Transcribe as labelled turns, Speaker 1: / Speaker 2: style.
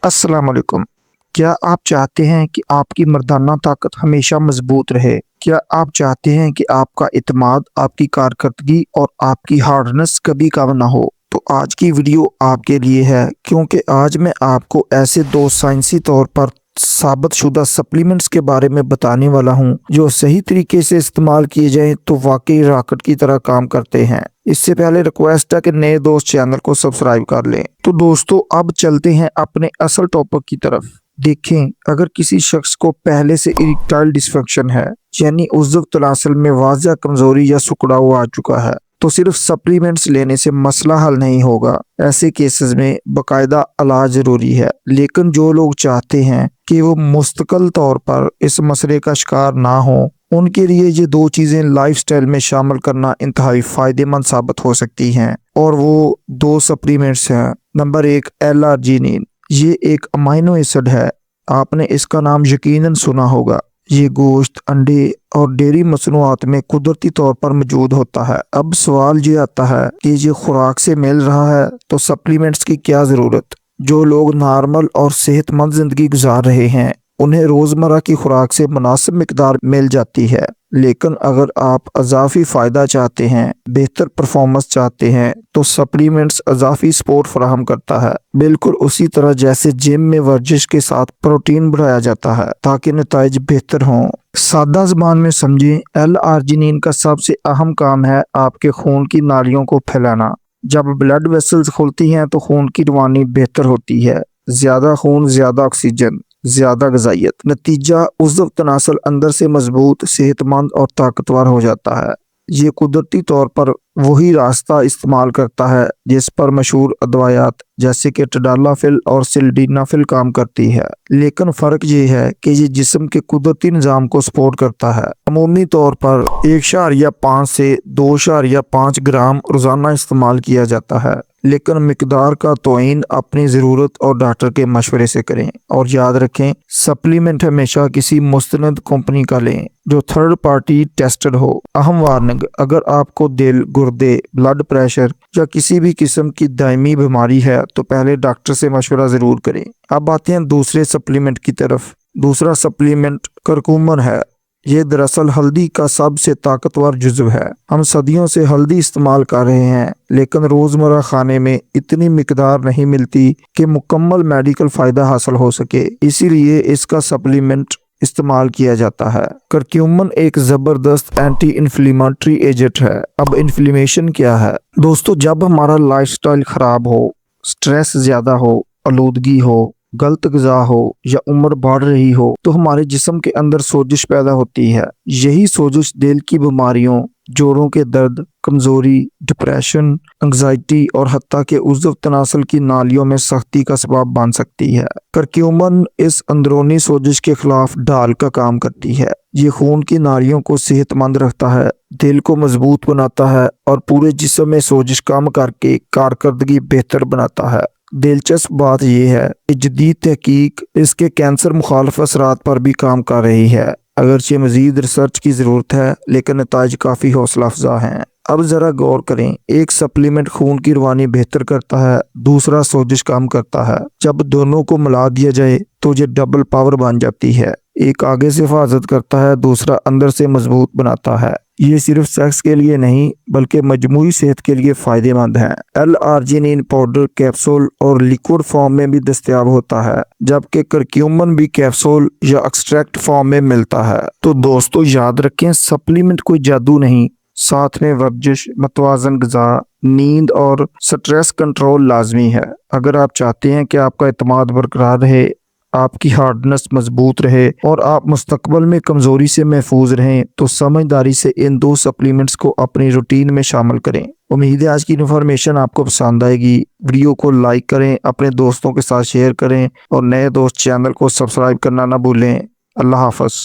Speaker 1: अस्सलाम वालेकुम। क्या आप चाहते हैं कि आपकी मर्दाना ताकत हमेशा मजबूत रहे? क्या आप चाहते हैं कि आपका इत्मीनान, आपकी कारकर्दगी और आपकी हार्डनेस कभी कम ना हो? तो आज की वीडियो आपके लिए है, क्योंकि आज मैं आपको ऐसे दो साइंसी तौर पर साबित शुदा सप्लीमेंट्स के बारे में बताने वाला हूं जो सही तरीके से इस्तेमाल किए जाएं तो वाकई रॉकेट की तरह काम करते हैं। इससे पहले रिक्वेस्ट है कि नए दोस्त चैनल को सब्सक्राइब कर लें। तो दोस्तों, अब चलते हैं अपने असल टॉपिक की तरफ। देखें, अगर किसी शख्स को पहले से इरेक्टाइल डिस्फंक्शन है, यानी उज़्व तनासुल में वाज़ह कमजोरी या सुकड़ाव आ चुका है, तो सिर्फ सप्लीमेंट्स लेने से मसला हल नहीं होगा। ऐसे केसेस में बाकायदा इलाज जरूरी है। लेकिन जो लोग चाहते हैं कि वो मुस्तकिल तौर पर इस मसले का शिकार ना हो, उनके लिए ये दो चीजें लाइफस्टाइल में शामिल करना इंतहाई फायदेमंद साबित हो सकती हैं। और वो दो सप्लीमेंट्स हैं। नंबर 1, L-आर्जिनिन। ये एक अमाइनो एसिड है। आपने इसका नाम यकीनन सुना होगा। ये गोश्त, अंडे और डेयरी मसनूआत में कुदरती तौर पर मौजूद होता है। अब सवाल ये आता है कि ये खुराक से मिल रहा है तो सप्लीमेंट्स की क्या ज़रूरत? जो लोग नॉर्मल और सेहतमंद ज़िंदगी गुजार रहे हैं, उन्हें रोज़मर्रा की खुराक से मुनासिब मिकदार मिल जाती है। लेकिन अगर आप अजाफी फ़ायदा चाहते हैं, बेहतर परफॉर्मेंस चाहते हैं, तो सप्लीमेंट्स अजाफी सपोर्ट फराहम करता है। बिल्कुल उसी तरह जैसे जिम में वर्जिश के साथ प्रोटीन बढ़ाया जाता है ताकि नताइज बेहतर हों। सादा ज़बान में समझें, L-आर्जिनिन का सबसे अहम काम है आपके खून की नालियों को फैलाना। जब ब्लड वेसल्स खुलती हैं तो खून की रवानी बेहतर होती है। ज्यादा खून, ज्यादा ऑक्सीजन, ज्यादा ग़िज़ाइयत। नतीजा, उज़्व तनासुल अंदर से मजबूत, सेहतमंद और ताकतवर हो जाता है। ये कुदरती तौर पर वही रास्ता इस्तेमाल करता है जिस पर मशहूर अदवायात जैसे कि टडालाफिल और सिल्डीनाफिल काम करती है। लेकिन फ़र्क ये है कि ये जिस्म के कुदरती निज़ाम को सपोर्ट करता है। अमूमी तौर पर 1.5 से 2.5 ग्राम रोज़ाना इस्तेमाल किया जाता है। लेकिन मिकदार का तोइन अपनी ज़रूरत और डॉक्टर के मशवरे से करें। और याद रखें, सप्लीमेंट हमेशा किसी मुस्तनद कंपनी का लें जो थर्ड पार्टी टेस्टेड हो। अहम वार्निंग, अगर आपको दिल, गुर्दे, ब्लड प्रेशर या किसी भी किस्म की दायमी बीमारी है तो पहले डॉक्टर से मशवरा ज़रूर करें। अब आते हैं दूसरे सप्लीमेंट की तरफ। दूसरा सप्लीमेंट करकुमन है। ये दरअसल हल्दी का सबसे ताकतवर जुज़्व है। हम सदियों से हल्दी इस्तेमाल कर रहे हैं, लेकिन रोज़मर्रा खाने में इतनी मिकदार नहीं मिलती कि मुकम्मल मेडिकल फ़ायदा हासिल हो सके। इसीलिए इसका सप्लीमेंट इस्तेमाल किया जाता है। करक्यूमन एक ज़बरदस्त एंटी इन्फ्लेमेटरी एजेंट है। अब इन्फ्लेमेशन क्या है? दोस्तों, जब हमारा लाइफस्टाइल ख़राब हो, स्ट्रेस ज़्यादा हो, आलूदगी हो, गलत ग़िज़ा हो या उम्र बढ़ रही हो, तो हमारे जिस्म के अंदर सोजिश पैदा होती है। यही सोजिश दिल की बीमारियों, जोड़ों के दर्द, कमज़ोरी, डिप्रेशन, एंग्जाइटी और हत्ता के उज़्व तनासुल की नालियों में सख्ती का सबब बन सकती है। करक्यूमन इस अंदरूनी सोजिश के खिलाफ ढाल का काम करती है। ये खून की नालियों को सेहतमंद रखता है, दिल को मजबूत बनाता है और पूरे जिस्म में सोजिश कम करके कारकर्दगी बेहतर बनाता है। दिलचस्प बात यह है कि जदीद तहकीक इसके कैंसर मुखालिफ असरात पर भी काम कर रही है। अगरचे मजीद रिसर्च की ज़रूरत है, लेकिन नताइज काफ़ी हौसला अफजा हैं। अब ज़रा गौर करें, एक सप्लीमेंट खून की रवानी बेहतर करता है, दूसरा सोजिश कम करता है। जब दोनों को मिला दिया जाए तो ये डबल पावर बन जाती है। एक आगे से हिफाजत करता है, दूसरा अंदर से मजबूत बनाता है। ये सिर्फ सेक्स के लिए नहीं बल्कि मजमूई सेहत के लिए फ़ायदेमंद है। L-आर्जिनिन पाउडर, कैप्सूल और लिक्विड फॉर्म में भी दस्तयाब होता है, जबकि करक्यूमन भी कैप्सूल या एक्सट्रैक्ट फॉर्म में मिलता है। तो दोस्तों, याद रखें, सप्लीमेंट कोई जादू नहीं, साथ में वर्जिश, मतवाज़न ग़िज़ा, नींद और स्ट्रेस कंट्रोल लाजमी है। अगर आप चाहते हैं कि आपका इत्मीनान बरकरार रहे, आपकी हार्डनेस मजबूत रहे और आप मुस्तकबिल में कमज़ोरी से महफूज रहें, तो समझदारी से इन दो सप्लीमेंट्स को अपनी रूटीन में शामिल करें। उम्मीद है आज की इन्फॉर्मेशन आपको पसंद आएगी। वीडियो को लाइक करें, अपने दोस्तों के साथ शेयर करें और नए दोस्त चैनल को सब्सक्राइब करना ना भूलें। अल्लाह हाफ़िज़।